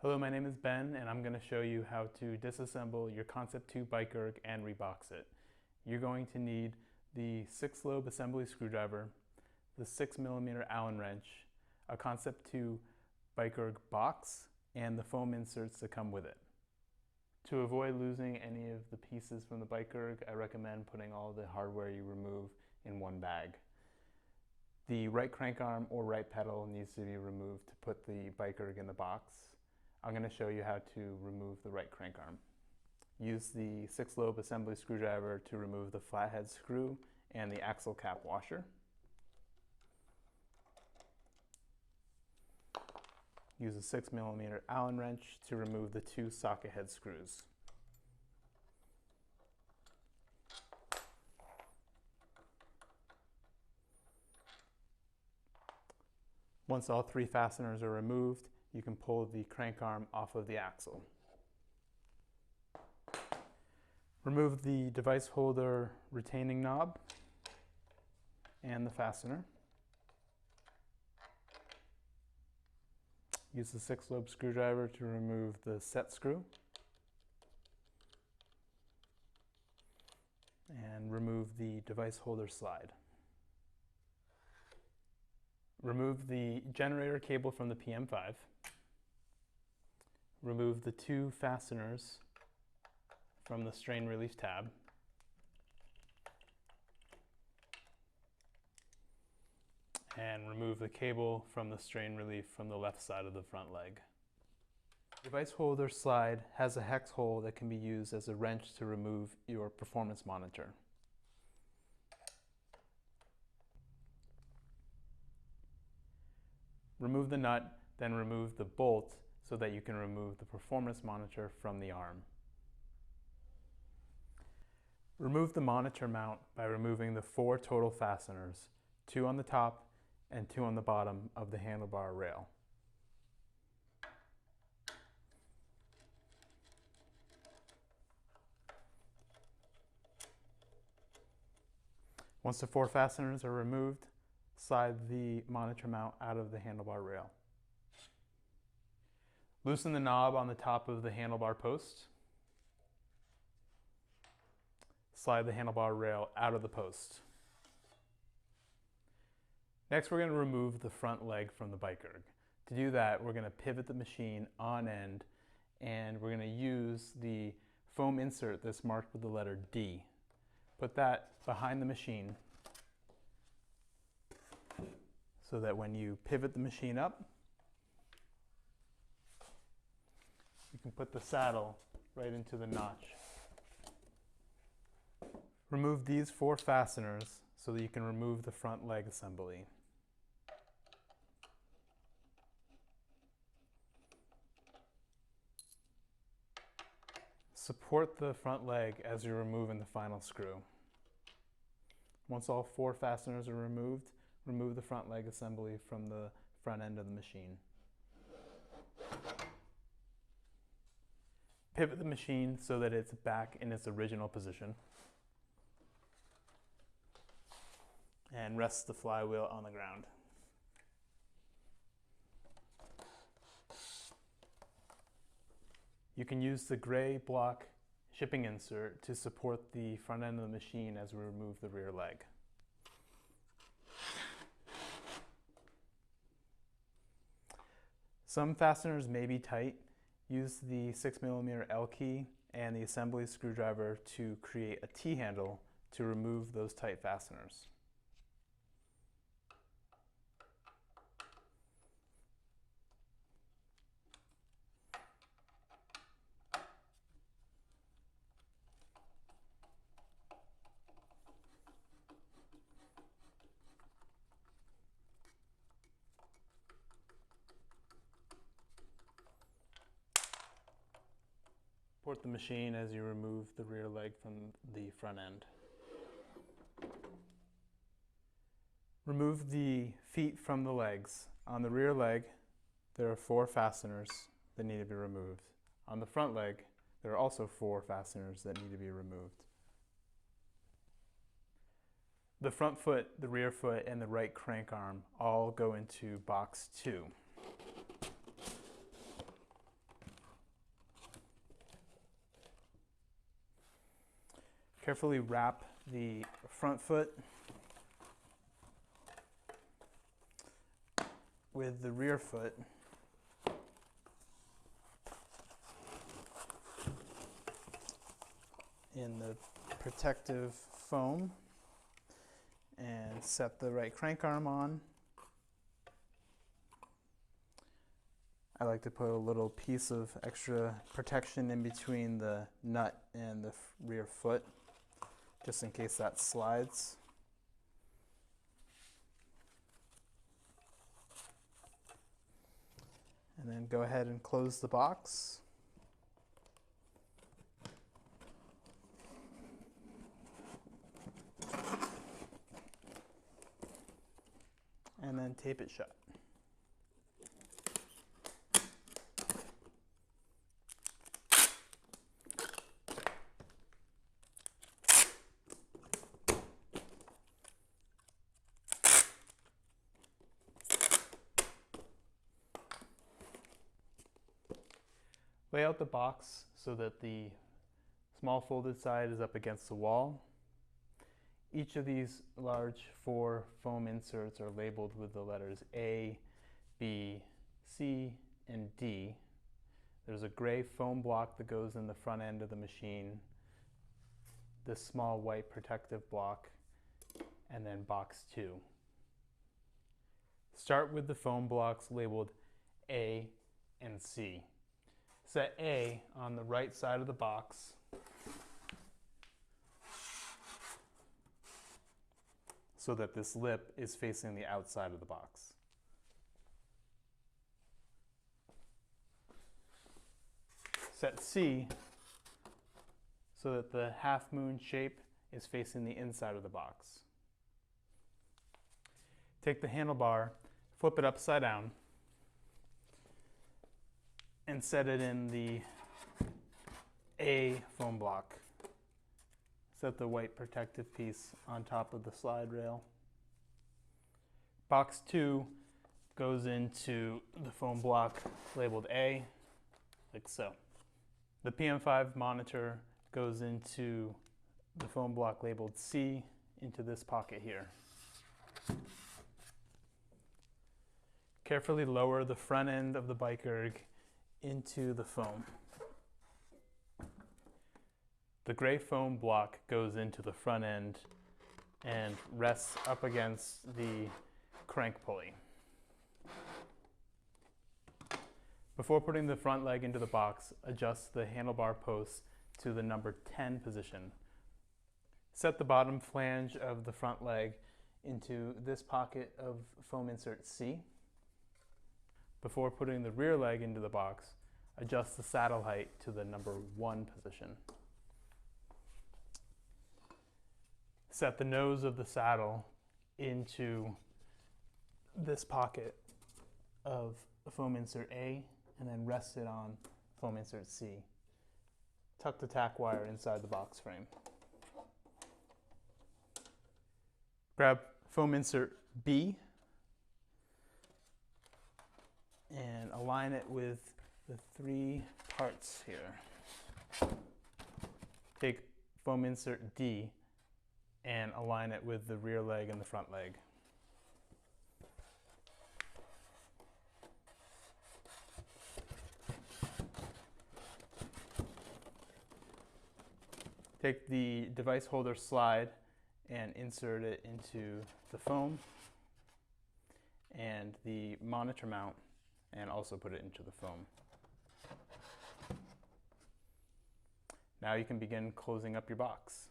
Hello, my name is Ben and I'm going to show you how to disassemble your Concept2 BikeErg and rebox it. You're going to need the 6-lobe assembly screwdriver, the 6mm Allen wrench, a Concept2 BikeErg box, and the foam inserts that come with it. To avoid losing any of the pieces from the BikeErg, I recommend putting all the hardware you remove in one bag. The right crank arm or right pedal needs to be removed to put the BikeErg in the box. I'm going to show you how to remove the right crank arm. Use the 6-lobe assembly screwdriver to remove the flathead screw and the axle cap washer. Use a 6mm Allen wrench to remove the 2 socket head screws. Once all 3 fasteners are removed, you can pull the crank arm off of the axle. Remove the device holder retaining knob and the fastener. Use the 6-lobe screwdriver to remove the set screw. And remove the device holder slide. Remove the generator cable from the PM5. Remove the 2 fasteners from the strain relief tab. And remove the cable from the strain relief from the left side of the front leg. The device holder slide has a hex hole that can be used as a wrench to remove your performance monitor. Remove the nut, then remove the bolt so that you can remove the performance monitor from the arm. Remove the monitor mount by removing the 4 total fasteners, 2 on the top and 2 on the bottom of the handlebar rail. Once the 4 fasteners are removed, slide the monitor mount out of the handlebar rail. Loosen the knob on the top of the handlebar post. Slide the handlebar rail out of the post. Next, we're going to remove the front leg from the BikeErg. To do that, we're going to pivot the machine on end, and we're going to use the foam insert that's marked with the letter D. Put that behind the machine so that when you pivot the machine up, you can put the saddle right into the notch. Remove these 4 fasteners so that you can remove the front leg assembly. Support the front leg as you're removing the final screw. Once all 4 fasteners are removed, remove the front leg assembly from the front end of the machine. Pivot the machine so that it's back in its original position. And rest the flywheel on the ground. You can use the gray block shipping insert to support the front end of the machine as we remove the rear leg. Some fasteners may be tight. Use the 6mm L key and the assembly screwdriver to create a T-handle to remove those tight fasteners. Support the machine as you remove the rear leg from the front end. Remove the feet from the legs. On the rear leg, there are 4 fasteners that need to be removed. On the front leg, there are also 4 fasteners that need to be removed. The front foot, the rear foot, and the right crank arm all go into box 2. Carefully wrap the front foot with the rear foot in the protective foam and set the right crank arm on. I like to put a little piece of extra protection in between the nut and the rear foot, just in case that slides. And then go ahead and close the box. And then tape it shut. Lay out the box so that the small folded side is up against the wall. Each of these large 4 foam inserts are labeled with the letters A, B, C, and D. There's a gray foam block that goes in the front end of the machine, this small white protective block, and then box 2. Start with the foam blocks labeled A and C. Set A on the right side of the box. So that this lip is facing the outside of the box. Set C so that the half moon shape is facing the inside of the box. Take the handlebar, flip it upside down, and set it in the A foam block. Set the white protective piece on top of the slide rail. Box 2 goes into the foam block labeled A, like so. The PM5 monitor goes into the foam block labeled C, into this pocket here. Carefully lower the front end of the BikeErg into the foam. The gray foam block goes into the front end and rests up against the crank pulley. Before putting the front leg into the box, adjust the handlebar post to the number 10 position. Set the bottom flange of the front leg into this pocket of foam insert C. Before putting the rear leg into the box, adjust the saddle height to the number 1 position. Set the nose of the saddle into this pocket of foam insert A and then rest it on foam insert C. Tuck the tack wire inside the box frame. Grab foam insert B and align it with the 3 parts here. Take foam insert D and align it with the rear leg and the front leg. Take the device holder slide and insert it into the foam and the monitor mount, and also put it into the foam. Now you can begin closing up your box.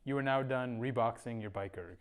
You are now done reboxing your BikeErg.